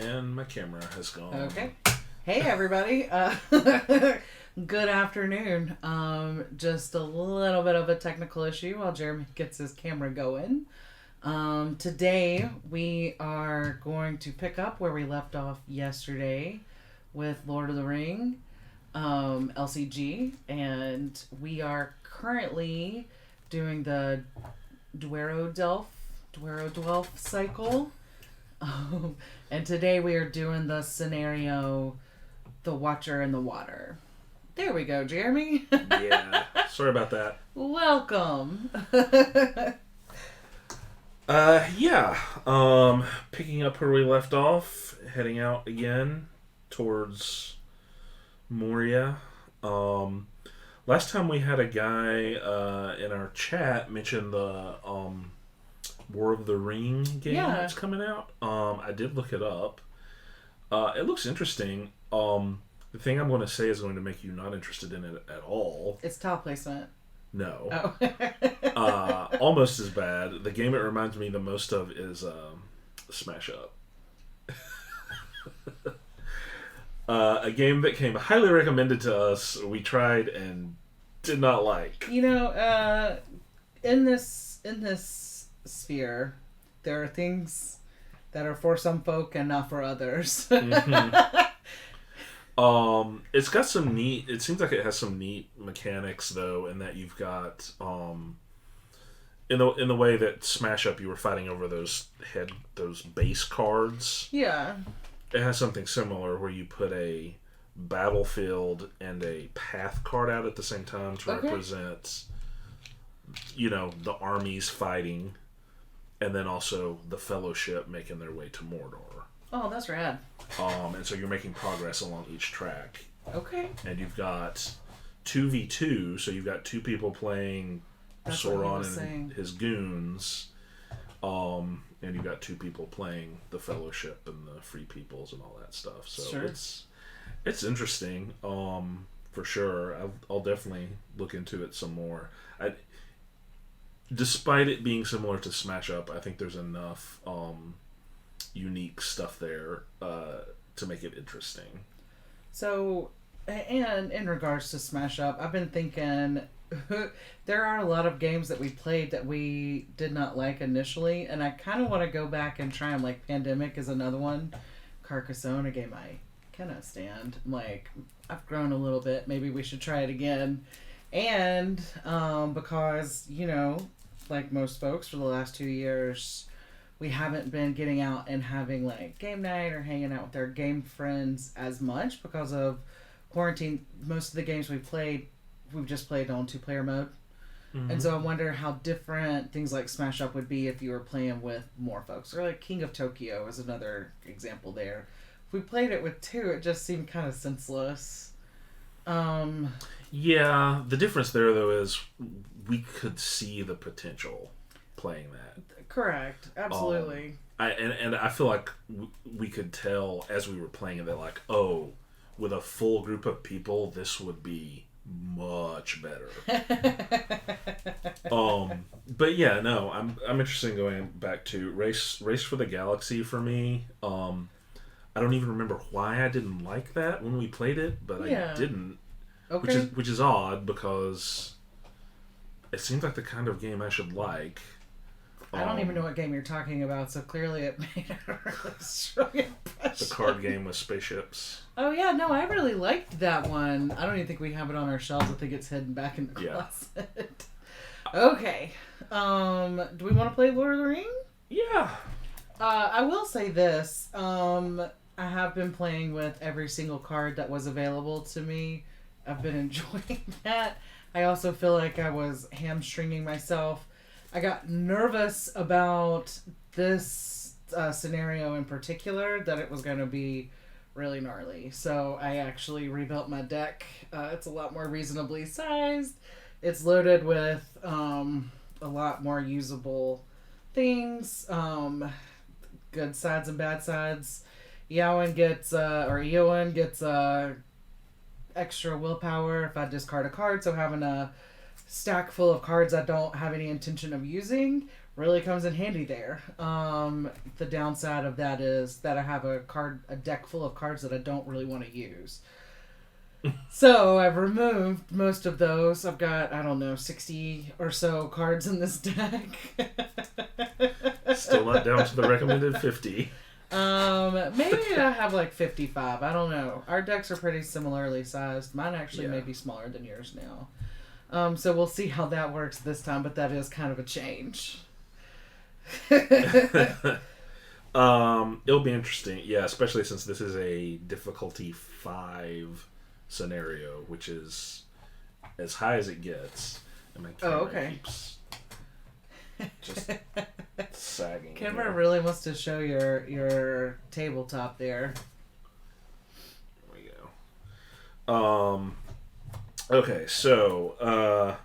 And my camera has gone. Okay. Hey, everybody. Good afternoon. Just a little bit of a technical issue while Jeremy gets his camera going. Today, we are going to pick up where we left off yesterday with Lord of the Ring LCG. And we are currently doing the Dwarrowdelf cycle. And today we are doing the scenario, The Watcher in the Water. There we go, Jeremy. Yeah, sorry about that. Welcome. Picking up where we left off, heading out again towards Moria. Last time we had a guy in our chat mention the War of the Ring game that's coming out. I did look it up. It looks interesting. The thing I'm going to say is going to make you not interested in it at all. It's tile placement. No. Oh. Almost as bad. The game it reminds me the most of is Smash Up. A game that came highly recommended to us. We tried and did not like. You know, in this sphere, there are things that are for some folk and not for others. Mm-hmm. It's got some neat. It seems like it has some neat mechanics though, in that you've got in the way that Smash Up, you were fighting over those base cards. Yeah. It has something similar where you put a battlefield and a path card out at the same time to represent, the armies fighting. And then also the Fellowship making their way to Mordor. Oh, that's rad. And so you're making progress along each track. Okay. And you've got 2v2, so you've got two people playing Sauron and his goons. And you've got two people playing the Fellowship and the Free Peoples and all that stuff. So sure. It's interesting, for sure. I'll definitely look into it some more. Despite it being similar to Smash Up, I think there's enough unique stuff there to make it interesting. So, and in regards to Smash Up, I've been thinking there are a lot of games that we played that we did not like initially, and I kind of want to go back and try them. Like Pandemic is another one. Carcassonne, a game I cannot stand. Like, I've grown a little bit. Maybe we should try it again. And because, like most folks for the last 2 years, we haven't been getting out and having like game night or hanging out with our game friends as much because of quarantine. Most of the games we've just played on 2-player mode. Mm-hmm. And so I wonder how different things like Smash Up would be if you were playing with more folks. Or like King of Tokyo is another example there. If we played it with 2, it just seemed kind of senseless. Yeah, the difference there though is we could see the potential playing that. Correct, absolutely. I feel like we could tell as we were playing it that like, with a full group of people, this would be much better. But yeah, no, I'm interested in going back to Race for the Galaxy for me. I don't even remember why I didn't like that when we played it, but I didn't. Okay. Which is odd because it seems like the kind of game I should like. I don't even know what game you're talking about, so clearly it made a really strong impression. The card game with spaceships. Oh yeah, no, I really liked that one. I don't even think we have it on our shelves. I think it's hidden back in the closet. Okay. Do we want to play Lord of the Ring? Yeah. I will say this. I have been playing with every single card that was available to me. I've been enjoying that. I also feel like I was hamstringing myself. I got nervous about this scenario in particular, that it was going to be really gnarly. So I actually rebuilt my deck. It's a lot more reasonably sized. It's loaded with a lot more usable things. Good sides and bad sides. Eowyn gets extra willpower if I discard a card, so having a stack full of cards I don't have any intention of using really comes in handy there. The downside of that is that I have a deck full of cards that I don't really want to use. So I've removed most of those. I've got, I don't know, 60 or so cards in this deck. Still not down to the recommended 50. Maybe I have like 55. I don't know. Our decks are pretty similarly sized. Mine actually may be smaller than yours now. So we'll see how that works this time, but that is kind of a change. It'll be interesting. Yeah, especially since this is a difficulty 5 scenario, which is as high as it gets. And my camera keeps just sagging. Camera really wants to show your tabletop there. There we go. Okay, so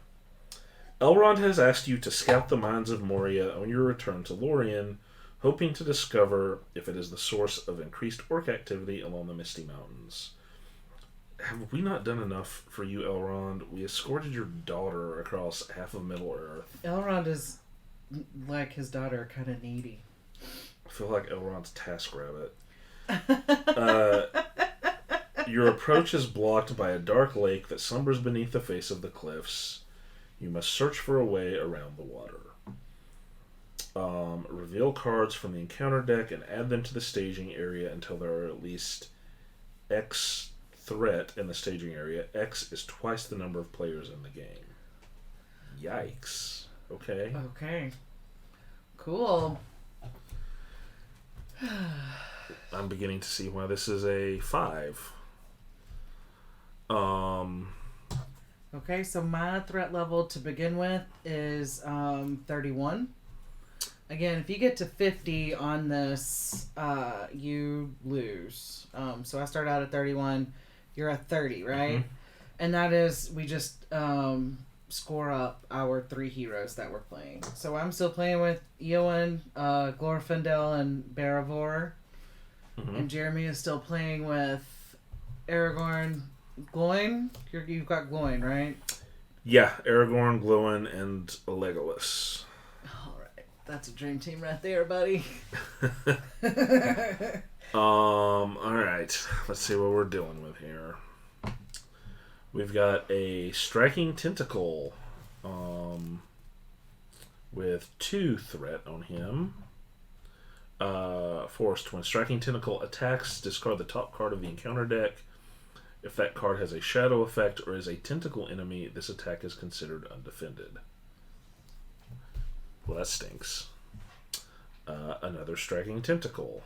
Elrond has asked you to scout the mines of Moria on your return to Lorien, hoping to discover if it is the source of increased orc activity along the Misty Mountains. Have we not done enough for you, Elrond? We escorted your daughter across half of Middle-earth. Elrond is, like his daughter, kind of needy. I feel like Elrond's TaskRabbit. Your approach is blocked by a dark lake that slumbers beneath the face of the cliffs. You must search for a way around the water. Reveal cards from the encounter deck and add them to the staging area until there are at least X threat in the staging area. X is twice the number of players in the game. Yikes. Okay. Okay. Cool. I'm beginning to see why this is a 5. Okay, so my threat level to begin with is 31. Again, if you get to 50 on this, you lose. So I start out at 31. You're at 30, right? Mm-hmm. And that is, we just score up our 3 heroes that we're playing. So I'm still playing with Eowyn, Glorfindel, and Barivor. Mm-hmm. And Jeremy is still playing with Aragorn, Gloin. You've got Gloin, right? Yeah, Aragorn, Gloin, and Legolas. All right. That's a dream team right there, buddy. Alright. Let's see what we're dealing with here. We've got a Striking Tentacle with 2 threat on him. Forced. When Striking Tentacle attacks, discard the top card of the encounter deck. If that card has a shadow effect or is a tentacle enemy, this attack is considered undefended. Well, that stinks. Another Striking Tentacle.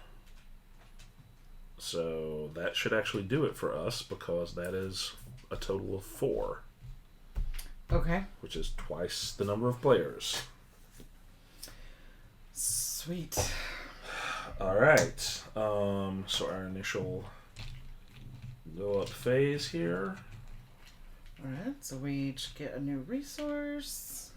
So that should actually do it for us because that is a total of 4. Okay. Which is twice the number of players. Sweet. Alright. So our initial go up phase here. Alright, so we each get a new resource.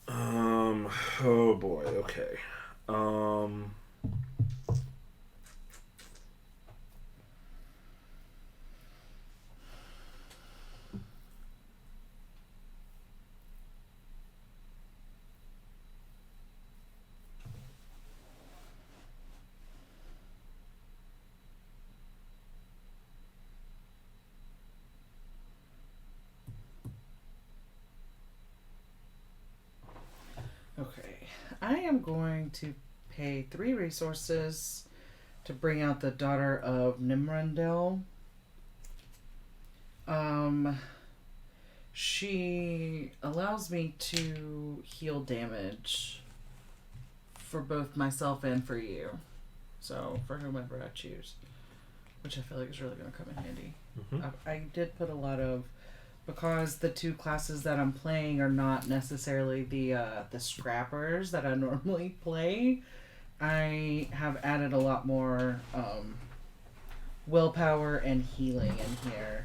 Oh boy, okay. Okay, I am going to pay 3 resources to bring out the daughter of Nimrandel. She allows me to heal damage for both myself and for you. So, for whomever I choose. Which I feel like is really going to come in handy. Mm-hmm. I did put a lot of... Because the 2 classes that I'm playing are not necessarily the scrappers that I normally play, I have added a lot more willpower and healing in here.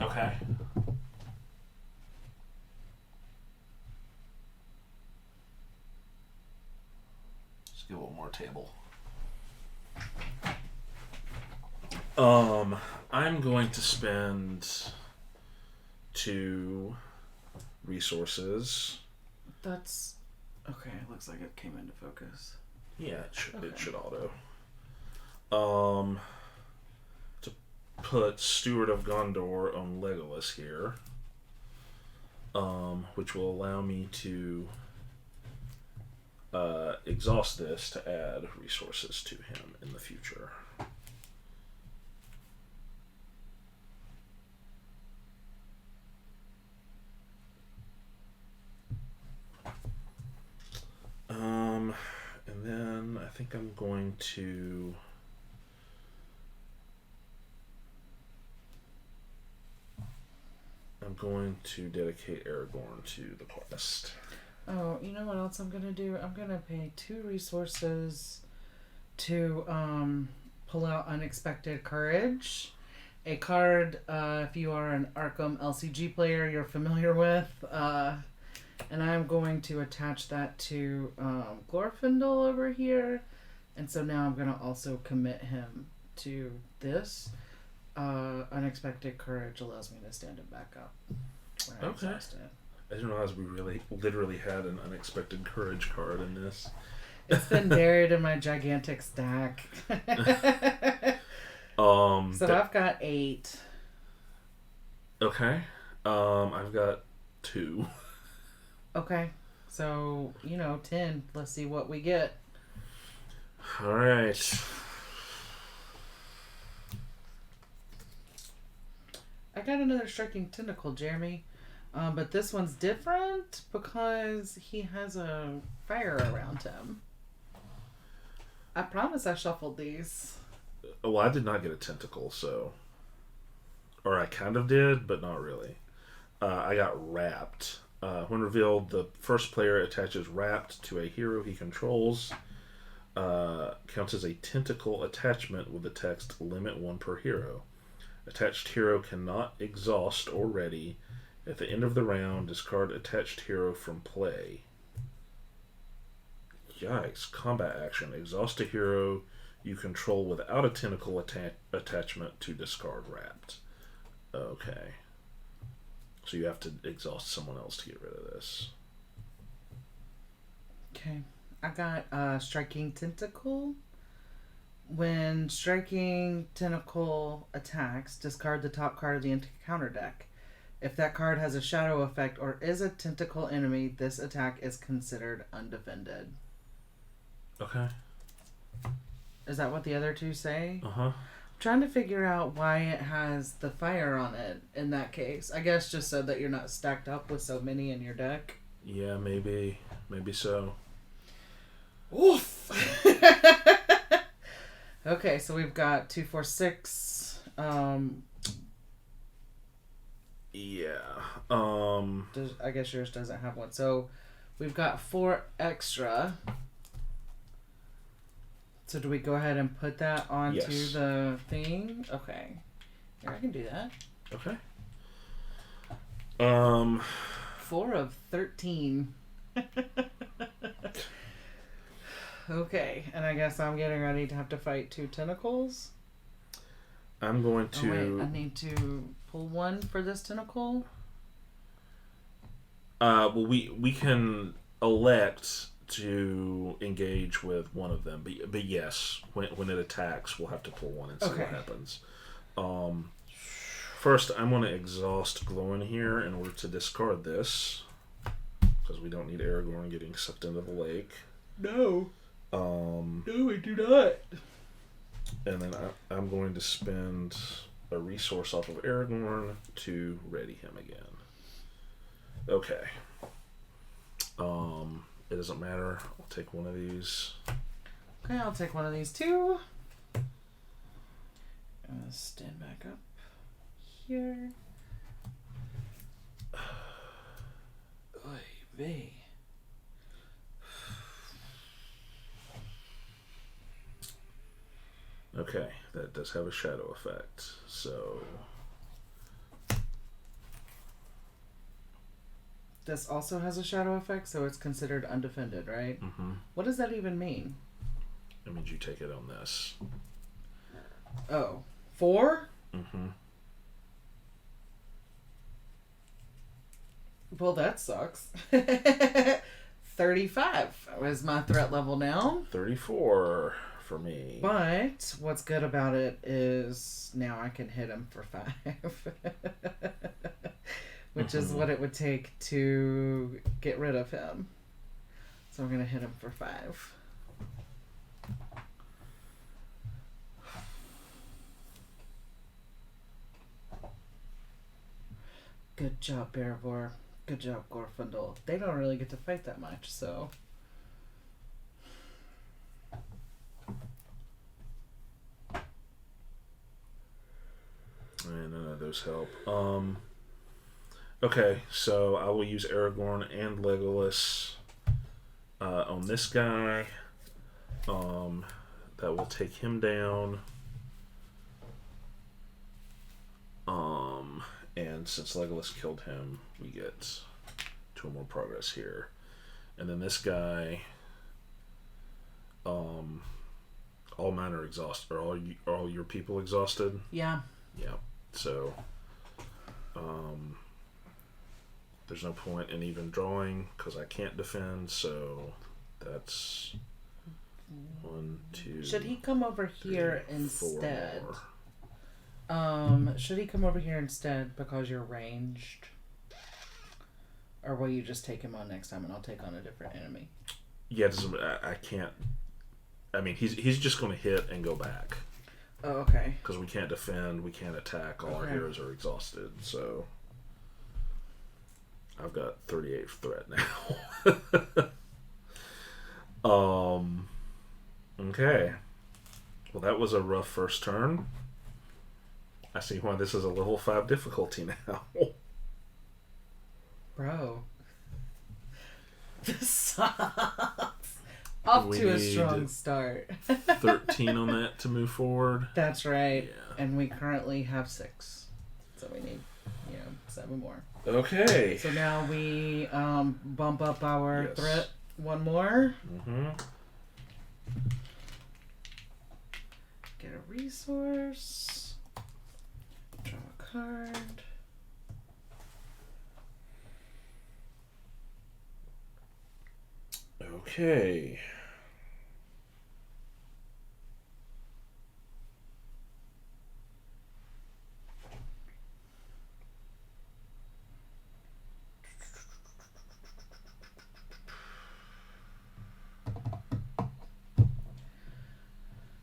Okay. Just get a little more table. I'm going to spend 2 resources. That's okay. Looks like it came into focus. Yeah, it should, Okay. it should auto. To put Steward of Gondor on Legolas here, which will allow me to exhaust this to add resources to him in the future. And then I think I'm going to dedicate Aragorn to the quest. Oh, you know what else I'm gonna do? I'm gonna pay 2 resources to pull out Unexpected Courage, a card if you are an Arkham LCG player you're familiar with, and I'm going to attach that to Glorfindel over here, and so now I'm gonna also commit him to this. Unexpected Courage allows me to stand him back up. Okay. I didn't realize we really literally had an Unexpected Courage card in this. It's been buried in my gigantic stack. I've got 8. Okay. I've got 2. Okay. So, 10. Let's see what we get. All right. I got another Striking Tentacle, Jeremy. But this one's different because he has a fire around him. I promise I shuffled these. Well, I did not get a tentacle, so... Or I kind of did, but not really. I got Wrapped. When revealed, the first player attaches Wrapped to a hero he controls. Counts as a tentacle attachment with the text limit 1 per hero. Attached hero cannot exhaust or ready. At the end of the round, discard attached hero from play. Yikes. Combat action. Exhaust a hero you control without a tentacle attachment to discard Wrapped. Okay. So you have to exhaust someone else to get rid of this. Okay. I got Striking Tentacle. When Striking Tentacle attacks, discard the top card of the encounter deck. If that card has a shadow effect or is a tentacle enemy, this attack is considered undefended. Okay. Is that what the other 2 say? Uh-huh. I'm trying to figure out why it has the fire on it in that case. I guess just so that you're not stacked up with so many in your deck. Yeah, maybe. Maybe so. Oof! Okay, so we've got 2, 4, 6. Yeah. I guess yours doesn't have one. So we've got 4 extra. So do we go ahead and put that onto the thing? Okay. Here, I can do that. Okay. 4 of 13. Okay, and I guess I'm getting ready to have to fight 2 tentacles. I'm going to... Oh, wait, I need to pull 1 for this tentacle? Well, we can elect to engage with one of them, but yes, when it attacks, we'll have to pull 1 and see what happens. First, I'm going to exhaust Glowin here in order to discard this, because we don't need Aragorn getting sucked into the lake. No. No, we do not. And then I'm going to spend a resource off of Aragorn to ready him again. Okay. It doesn't matter. I'll take one of these. Okay, I'll take one of these too. Stand back up here. Oy vey. Okay, that does have a shadow effect. So this also has a shadow effect, so it's considered undefended, right? Mm-hmm. What does that even mean? That means you take it on this. Oh. 4? Mm-hmm. Well, that sucks. 35 is my threat level now. 34 for me. But what's good about it is now I can hit him for 5. Which is what it would take to get rid of him. So I'm going to hit him for 5. Good job, Bearvor. Good job, Gorfundel. They don't really get to fight that much, so... And none of those help. Okay, so I will use Aragorn and Legolas on this guy. That will take him down. And since Legolas killed him, we get 2 more progress here. And then this guy, all mine are exhausted. Are all your people exhausted? Yeah. Yeah. So, there's no point in even drawing because I can't defend. So, that's 1, 2. Should he come over here 3, 4 instead? more. Should he come over here instead because you're ranged? Or will you just take him on next time and I'll take on a different enemy? Yeah, I can't. I mean, he's just going to hit and go back. Oh, okay. Because we can't defend, we can't attack. All our heroes are exhausted. So I've got 38 threat now. Okay. Well, that was a rough first turn. I see why this is a level 5 difficulty now. Bro. This sucks. Off to a strong start. 13 on that to move forward. That's right. Yeah. And we currently have 6. So we need, 7 more. Okay. So now we bump up our Yes. threat 1 more. Mm-hmm. Get a resource. Draw a card. Okay.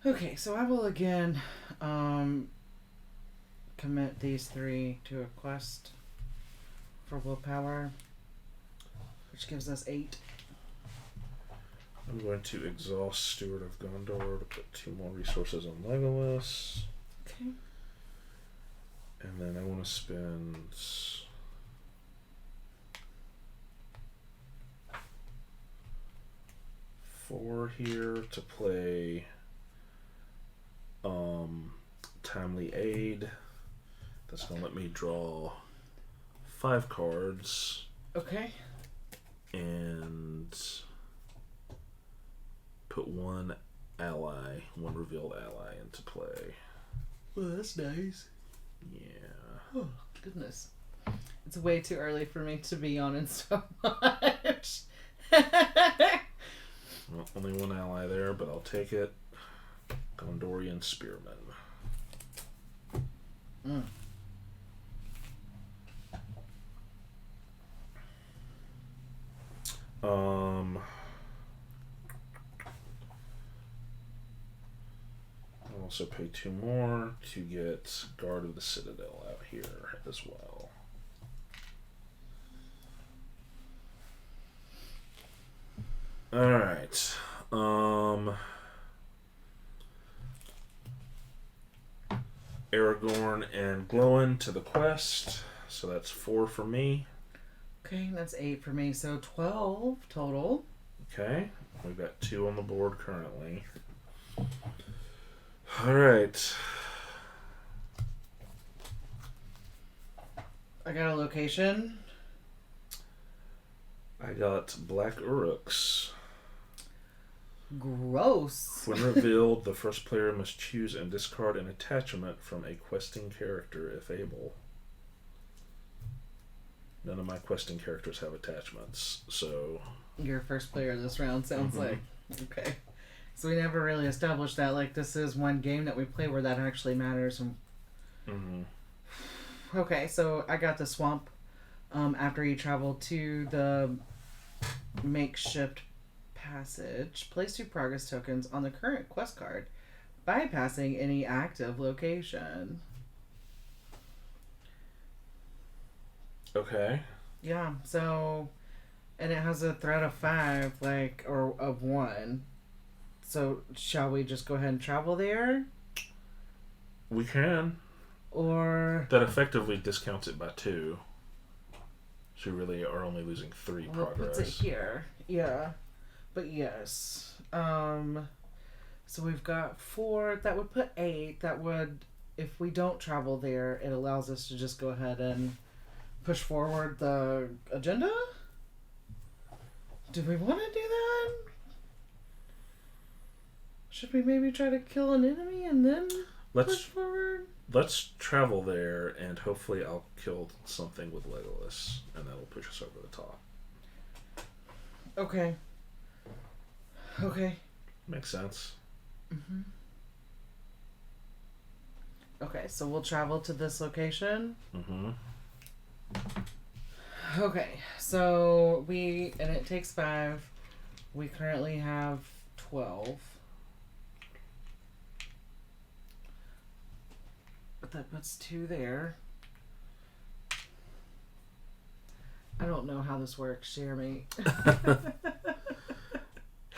Okay, so I will again commit these 3 to a quest for willpower, which gives us 8. I'm going to exhaust Steward of Gondor to put 2 more resources on Legolas. Okay. And then I want to spend 4 here to play Timely Aid. That's going to let me draw 5 cards. Okay. And put 1 revealed ally into play. Well, that's nice. Yeah. Oh, goodness. It's way too early for me to be yawning so much. Well, only 1 ally there, but I'll take it. Gondorian Spearman. Mm. I'll also pay 2 more to get Guard of the Citadel out here as well. Alright. Aragorn and Glowin to the quest. So that's 4 for me. Okay, that's 8 for me, so 12 total. Okay. We've got 2 on the board currently. Alright. I got a location. I got Black Uruks. Gross. When revealed, the first player must choose and discard an attachment from a questing character if able. None of my questing characters have attachments, so... Your first player this round sounds like. Okay. So we never really established that. Like, this is one game that we play where that actually matters. Okay, so I got the swamp. After you travel to the makeshift passage, place 2 progress tokens on the current quest card, bypassing any active location. Okay. Yeah, so... And it has a threat of 5, like, or of 1. So, shall we just go ahead and travel there? We can. Or... That effectively discounts it by 2. So you really are only losing 3 progress. Puts it here. Yeah. But yes. So we've got 4. That would put 8. That would... If we don't travel there, it allows us to just go ahead and push forward the agenda? Do we want to do that? Should we maybe try to kill an enemy and then push forward? Let's travel there, and hopefully I'll kill something with Legolas, and that'll push us over the top. Okay. Okay. Makes sense. Mm-hmm. Okay, so we'll travel to this location. Mm-hmm. Okay, so and it takes 5. We currently have 12. But that puts 2 there. I don't know how this works, Jeremy.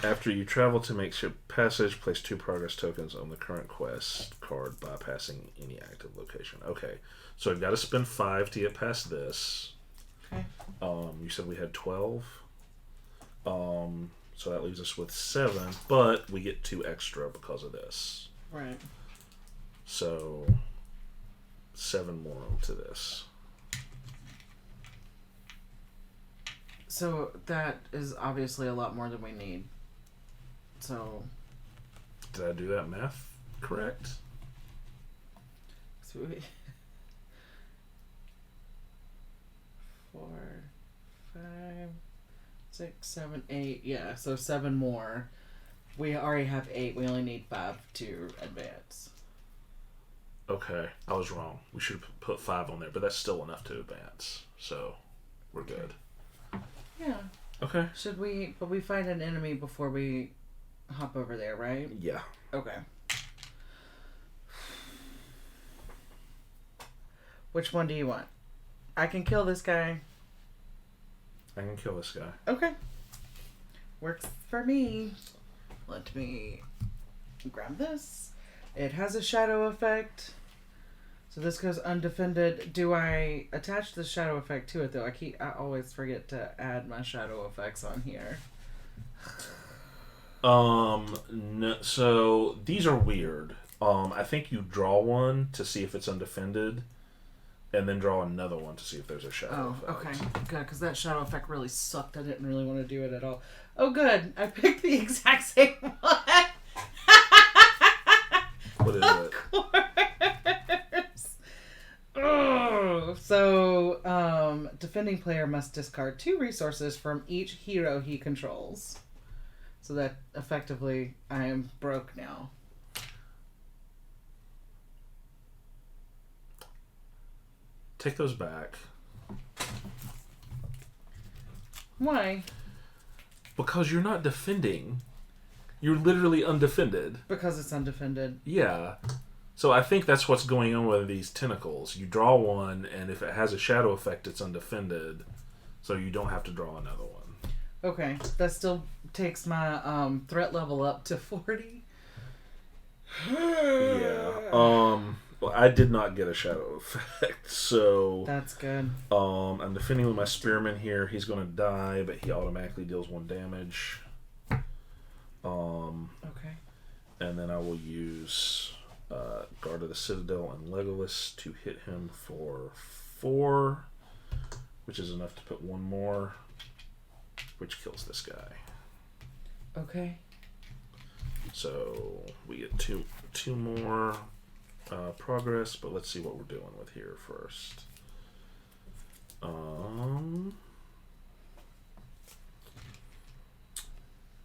After you travel to makeshift passage, place 2 progress tokens on the current quest card, bypassing any active location. Okay, so I've got to spend 5 to get past this. Okay. You said we had 12. So that leaves us with 7, but we get 2 extra because of this. Right. So 7 more to this. So that is obviously a lot more than we need. So... Did I do that math correct? So 4, 5, 6, 7, 8. Yeah, so 7 more. We already have 8. We only need 5 to advance. Okay, I was wrong. We should have put 5 on there, but that's still enough to advance. So we're good. Yeah. Okay. Should we... But we find an enemy before we hop over there, right? Yeah. Okay. Which one do you want? I can kill this guy. I can kill this guy. Okay. Works for me. Let me grab this. It has a shadow effect. So this goes undefended. Do I attach the shadow effect to it though? I always forget to add my shadow effects on here. No, so these are weird. I think you draw one to see if it's undefended, and then draw another one to see if there's a shadow effect. Okay. Good, because that shadow effect really sucked. I didn't really want to do it at all. Oh, good. I picked the exact same one. What is of it? course. Oh, so, defending player must discard 2 resources from each hero he controls. So that effectively, I am broke now. Take those back. Why? Because you're not defending. You're literally undefended. Because it's undefended. Yeah. So I think that's what's going on with these tentacles. You draw one, and if it has a shadow effect, it's undefended. So you don't have to draw another one. Okay. That still takes my threat level up to 40. Yeah. Well, I did not get a shadow effect, so... That's good. I'm defending with my spearman here. He's going to die, but he automatically deals 1 damage. Okay. And then I will use Guard of the Citadel and Legolas to hit him for 4, which is enough to put 1 more, which kills this guy. Okay. So we get two more progress, but let's see what we're doing with here first.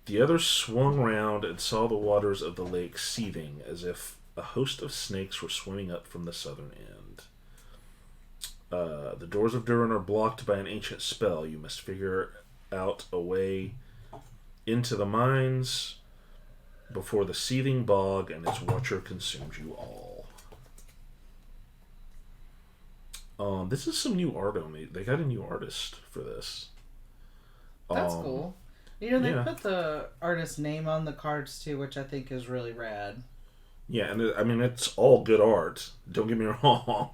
The other swung round and saw the waters of the lake seething as if a host of snakes were swimming up from the southern end. The doors of Durin are blocked by an ancient spell. You must figure out a way into the mines before the seething bog and its watcher consumes you all. This is some new art on me. They got a new artist for this. That's cool. They put the artist's name on the cards too, which I think is really rad. Yeah, and I mean, it's all good art. Don't get me wrong.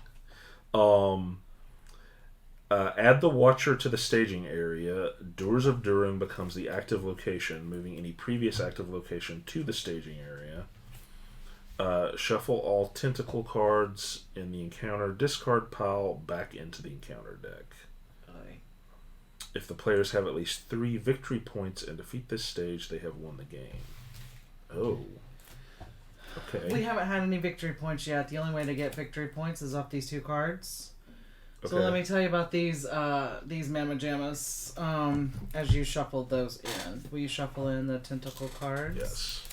Add the Watcher to the staging area. Doors of Durin becomes the active location, moving any previous active location to the staging area. Shuffle all tentacle cards in the encounter discard pile back into the encounter deck. If the players have at least 3 victory points and defeat this stage, they have won the game. Oh. Okay. We haven't had any victory points yet. The only way to get victory points is off these 2 cards. Okay. So let me tell you about these Mamma Jammas as you shuffle those in. Will you shuffle in the tentacle cards? Yes.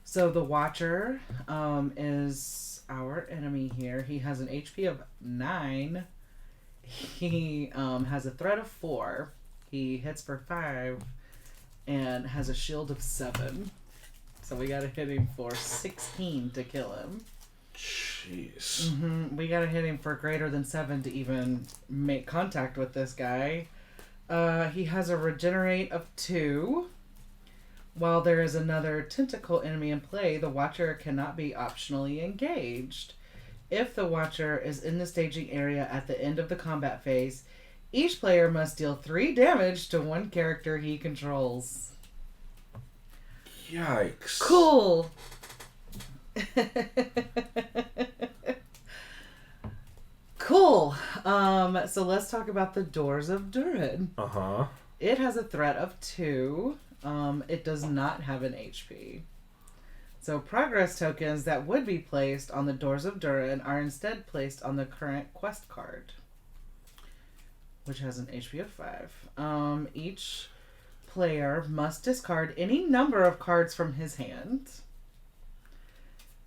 So the Watcher is our enemy here. He has an HP of 9. He has a threat of 4. He hits for 5 and has a shield of 7. So we gotta hit him for 16 to kill him. Jeez. Mm-hmm. We gotta hit him for greater than 7 to even make contact with this guy. He has a regenerate of 2. While there is another tentacle enemy in play, the Watcher cannot be optionally engaged. If the Watcher is in the staging area at the end of the combat phase, each player must deal 3 damage to one character he controls. Yikes. Cool. Cool. So let's talk about the Doors of Durin. Uh-huh. It has a threat of 2. It does not have an HP. So progress tokens that would be placed on the Doors of Durin are instead placed on the current quest card, which has an HP of 5. Each player must discard any number of cards from his hand.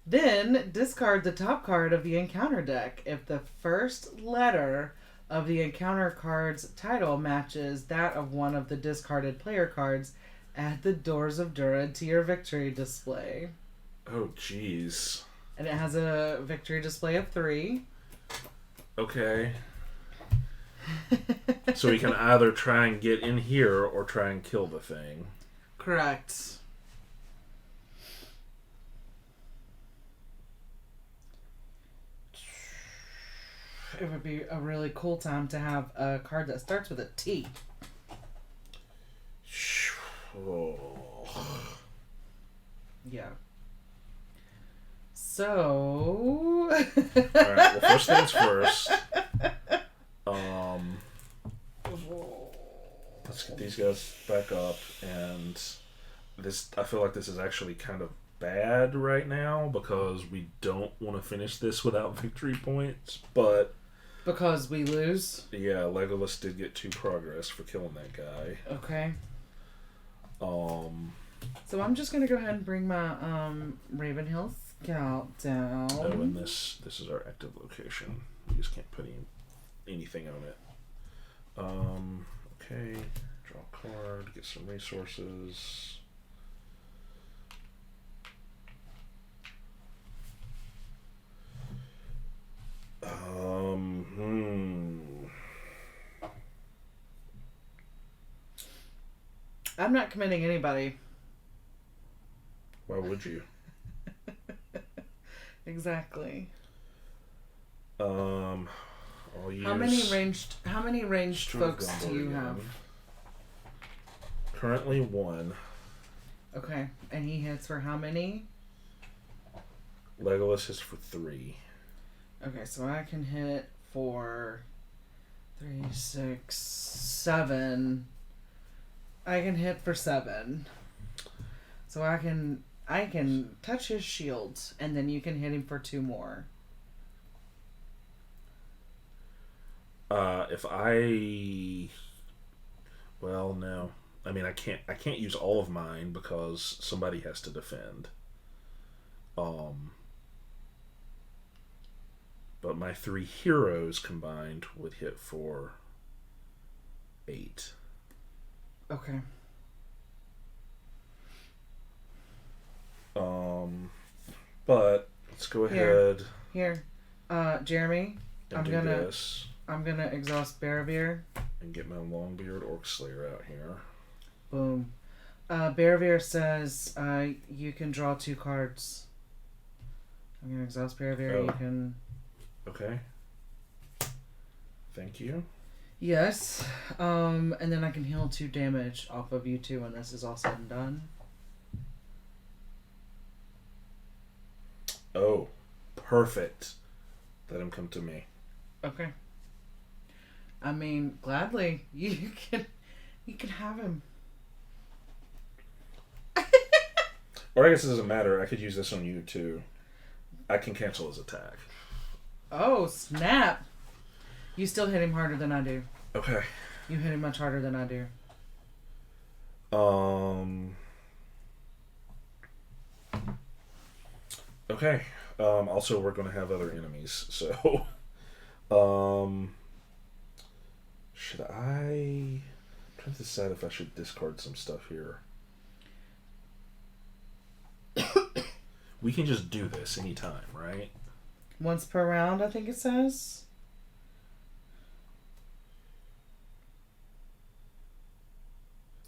Then discard the top card of the encounter deck. If the first letter of the encounter card's title matches that of one of the discarded player cards, add the Doors of Durin to your victory display. Oh, jeez. And it has a victory display of 3. Okay. So we can either try and get in here or try and kill the thing. Correct. It would be a really cool time to have a card that starts with a T. Oh. Yeah. So... Alright, well, first things first. Let's get these guys back up, and I feel like this is actually kind of bad right now because we don't want to finish this without victory points, but... Because we lose? Yeah, Legolas did get 2 progress for killing that guy. Okay. So I'm just going to go ahead and bring my Ravenhill Scout down. Oh, and this is our active location. We just can't put anything on it. Okay, draw a card, get some resources. I'm not committing anybody. Why would you? Exactly. I'll use... How many ranged folks do you have? Currently 1. Okay. And he hits for how many? Legolas hits for 3. Okay, so I can hit for 3, 6, 7. I can hit for 7. So I can I can touch his shield, and then you can hit him for 2 more. If I... Well, no. I mean, I can't use all of mine because somebody has to defend. But my 3 heroes combined would hit for 8. Okay. But let's go ahead Here. Jeremy, and I'm do gonna this I'm gonna exhaust Barravir. and get my Longbeard Orc Slayer out here. Boom. Barravir says you can draw 2 cards. I'm gonna exhaust Barravir. Oh. You can. Okay. Thank you. Yes. And then I can heal 2 damage off of you 2 when this is all said and done. Oh, perfect. Let him come to me. Okay. I mean, gladly you can have him. Or I guess it doesn't matter. I could use this on you too. I can cancel his attack. Oh, snap. You still hit him harder than I do. Okay. You hit him much harder than I do. Okay. Also, we're going to have other enemies, so... should I... I'm trying to decide if I should discard some stuff here. We can just do this anytime, right? Once per round, I think it says.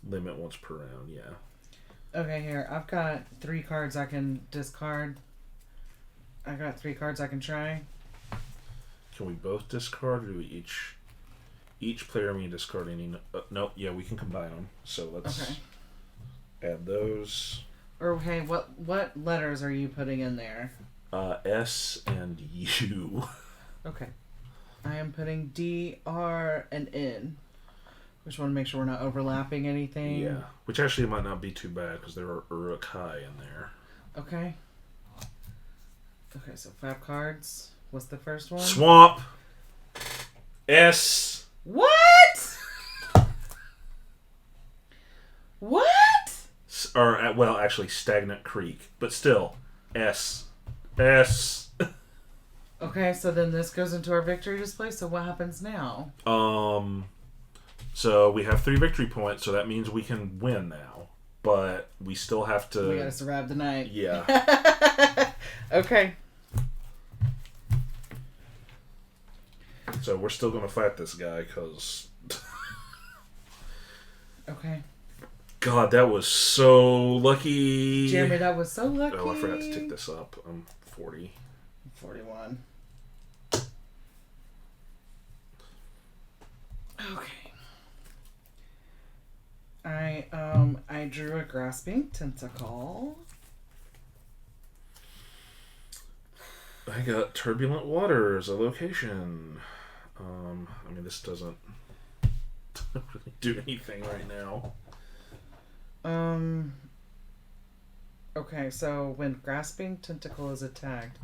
Limit once per round, yeah. Okay, here. I've got 3 cards I can discard. I got 3 cards I can try. Can we both discard, or do we each player may discard any... no, yeah, we can combine them. So let's add those. Or, okay, what letters are you putting in there? S and U. Okay. I am putting D, R, and N. We just want to make sure we're not overlapping anything. Yeah, which actually might not be too bad because there are Urukai in there. Okay. Okay, so 5 cards. What's the first one? Swamp. S. What? What? Or, well, actually, Stagnant Creek. But still, S. S. Okay, so then this goes into our victory display. So what happens now? So we have 3 victory points, so that means we can win now. But we still have to... We gotta survive the night. Yeah. Okay. So we're still going to fight this guy, because... Okay. God, that was so lucky. Jeremy, that was so lucky. Oh, I forgot to take this up. I'm 40. 41. Okay. I drew a grasping tentacle. I got Turbulent Waters, a location. I mean, this doesn't really do anything right now. Okay, so when Grasping Tentacle is attacked,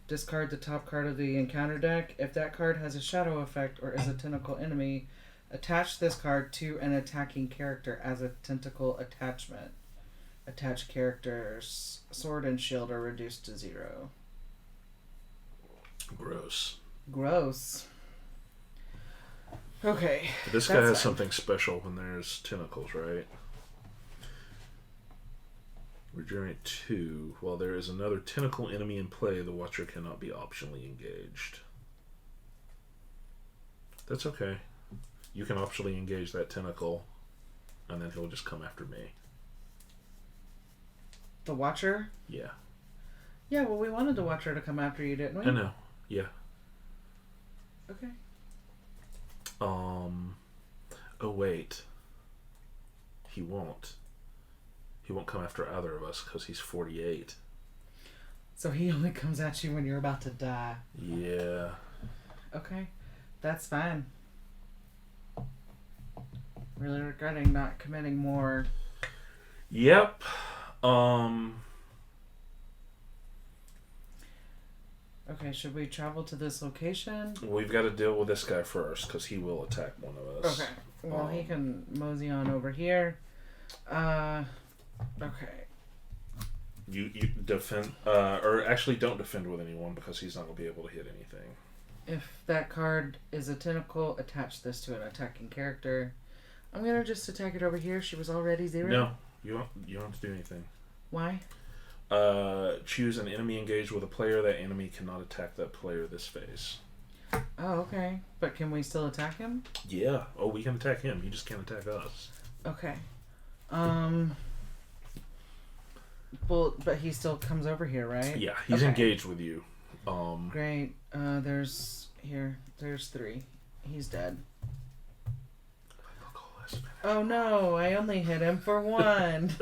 discard the top card of the encounter deck. If that card has a shadow effect or is a tentacle enemy, attach this card to an attacking character as a tentacle attachment. Attached characters' sword and shield are reduced to 0. Gross. Gross. Okay. But this guy has something special when there's tentacles, right? Regenerate 2. While there is another tentacle enemy in play, the watcher cannot be optionally engaged. That's okay. You can optionally engage that tentacle, and then he'll just come after me. The Watcher? Yeah. Yeah, well, we wanted the Watcher to come after you, didn't we? I know. Yeah. Okay. Oh, wait. He won't. He won't come after either of us because he's 48. So he only comes at you when you're about to die. Yeah. Okay. That's fine. Really regretting not committing more. Yep. Okay, should we travel to this location? We've got to deal with this guy first because he will attack one of us. Okay. Well, he can mosey on over here. Okay. You defend, or actually don't defend with anyone because he's not going to be able to hit anything. If that card is a tentacle, attach this to an attacking character. I'm gonna just attack it over here. She was already 0. No, you don't have to do anything. Why? Choose an enemy engaged with a player. That enemy cannot attack that player this phase. Oh, okay. But can we still attack him? Yeah. Oh, we can attack him. He just can't attack us. Okay. Well, but he still comes over here, right? Yeah, he's engaged with you. Great. There's 3. He's dead. Oh no! I only hit him for 1.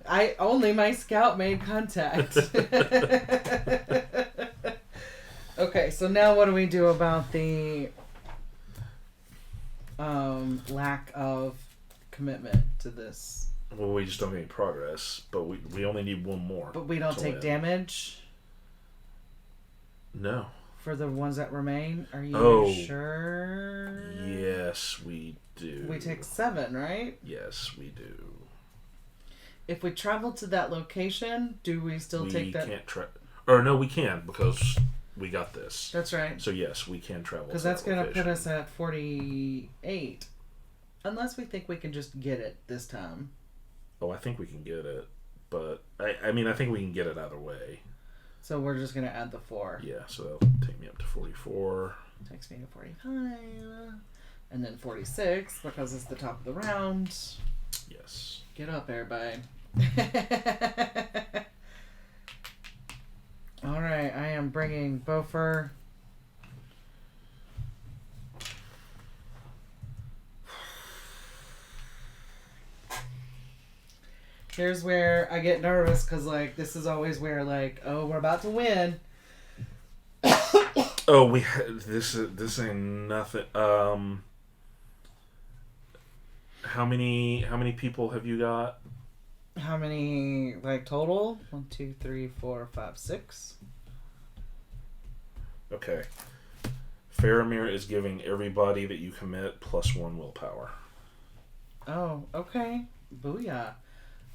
My scout made contact. Okay, so now what do we do about the lack of commitment to this? Well, we just don't get any progress, but we only need one more. But we don't take damage? No. For the ones that remain? Are you sure? Yes, we do. We take 7, right? Yes, we do. If we travel to that location, do we still take that? We can't or no, we can because we got this. That's right. So yes, we can travel. Because that's going to put us at 48. Unless we think we can just get it this time. Oh, I think we can get it. But, I mean, I think we can get it either way. So we're just going to add the 4. Yeah, so that'll take me up to 44. Takes me to 45. And then 46 because it's the top of the round. Yes. Get up, everybody. Alright, I am bringing Bofer. Here's where I get nervous because, like, this is always where, like, oh, we're about to win. Oh, this ain't nothing. How many people have you got? How many, like, total? 1, 2, 3, 4, 5, 6. Okay. Faramir is giving everybody that you commit +1 willpower. Oh, okay. Booyah.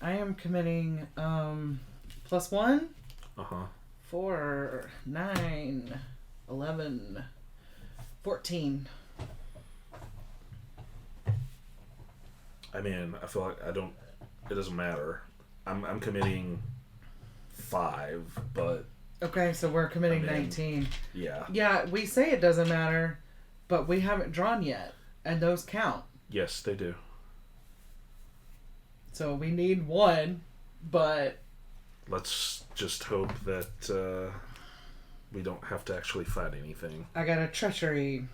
I am committing +1. 4, 9, 11, 14. I mean, I feel like it doesn't matter. I'm committing 5, but okay, so we're committing 19. Yeah. Yeah, we say it doesn't matter, but we haven't drawn yet, and those count. Yes, they do. So we need 1, but let's just hope that we don't have to actually fight anything. I got a treachery.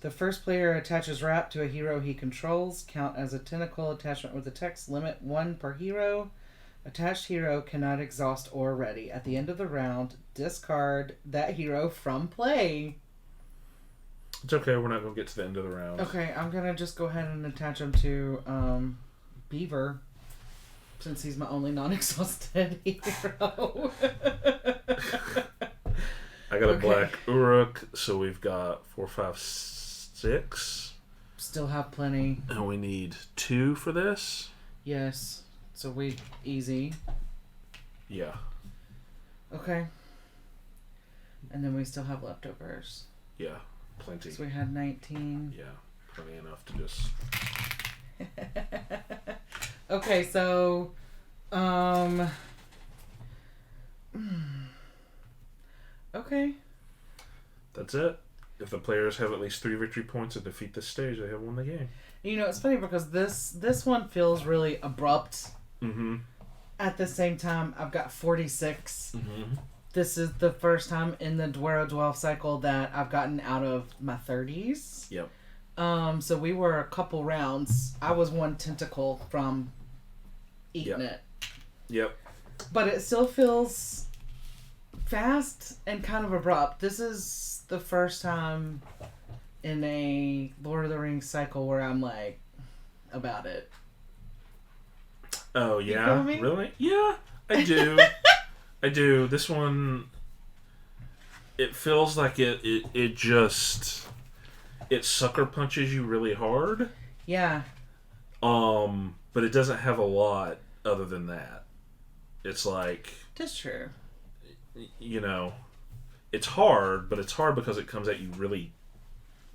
The first player attaches wrap to a hero he controls. Count as a tentacle attachment with the text. Limit 1 per hero. Attached hero cannot exhaust or ready. At the end of the round, discard that hero from play. It's okay. We're not going to get to the end of the round. Okay, I'm going to just go ahead and attach him to Beaver. Since he's my only non-exhausted hero. I got a black Uruk, so we've got 4, 5, 6. Still have plenty. And we need 2 for this? Yes. So easy. Yeah. Okay. And then we still have leftovers. Yeah, plenty. So we had 19. Yeah, plenty enough to just... Okay, so... Okay. That's it. If the players have at least 3 victory points and defeat this stage, they have won the game. You know, it's funny because this one feels really abrupt. Mm-hmm. At the same time, I've got 46. Mm-hmm. This is the first time in the Dwarrowdelf cycle that I've gotten out of my 30s. Yep. So we were a couple rounds. I was 1 tentacle from eating it. Yep. But it still feels fast and kind of abrupt. This is the first time in a Lord of the Rings cycle where I'm like about it. Oh, yeah? You feel me? Really? Yeah, I do. I do. This one, it feels like it just it sucker punches you really hard. Yeah. But it doesn't have a lot other than that. It's like, That's true. you know, it's hard, but it's hard because it comes at you really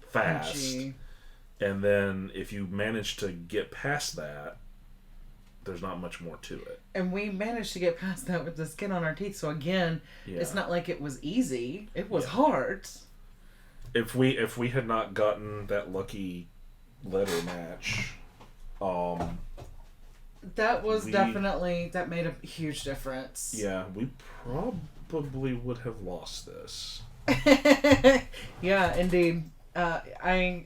fast. Punchy. And then if you manage to get past that, there's not much more to it. And we managed to get past that with the skin on our teeth. So again, it's not like it was easy. It was hard. If we had not gotten that lucky letter match, that was definitely that made a huge difference. Yeah, we probably would have lost this. Yeah, indeed. I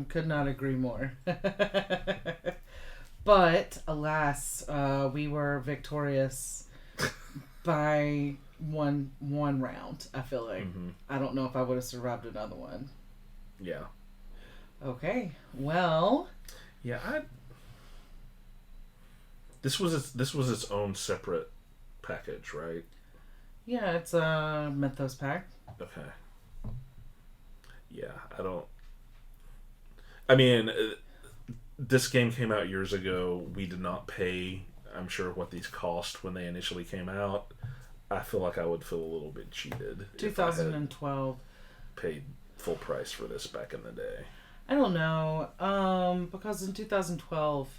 could not agree more. But alas, we were victorious by one round. I feel like I don't know if I would have survived another one. Yeah. Okay. Well. Yeah. This was its own separate package, right? Yeah, it's a Mythos pack. Okay. Yeah, I mean, this game came out years ago. We did not pay, I'm sure, what these cost when they initially came out. I feel like I would feel a little bit cheated. 2012. If I had paid full price for this back in the day. I don't know. Because in 2012,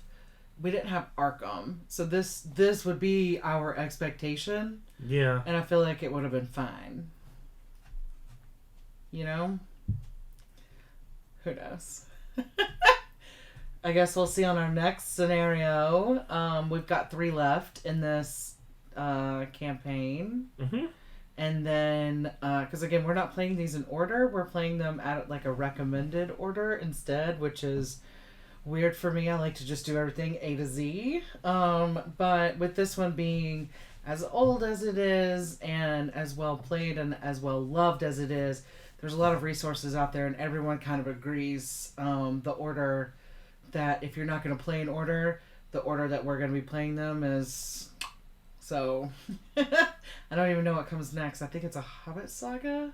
we didn't have Arkham. So this would be our expectation. Yeah. And I feel like it would have been fine. You know? Who knows? I guess we'll see on our next scenario. We've got 3 left in this campaign. Mm-hmm. And then, because again, we're not playing these in order. We're playing them at like a recommended order instead, which is weird for me. I like to just do everything A to Z. But with this one being as old as it is and as well played and as well loved as it is, there's a lot of resources out there and everyone kind of agrees the order that if you're not going to play in order, the order that we're going to be playing them is... So, I don't even know what comes next. I think it's a Hobbit saga.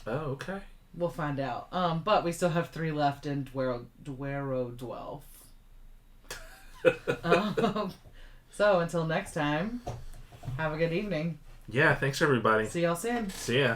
Oh, okay. We'll find out. But we still have 3 left in Dwarrowdelf. So, until next time, have a good evening. Yeah, thanks everybody. See y'all soon. See ya.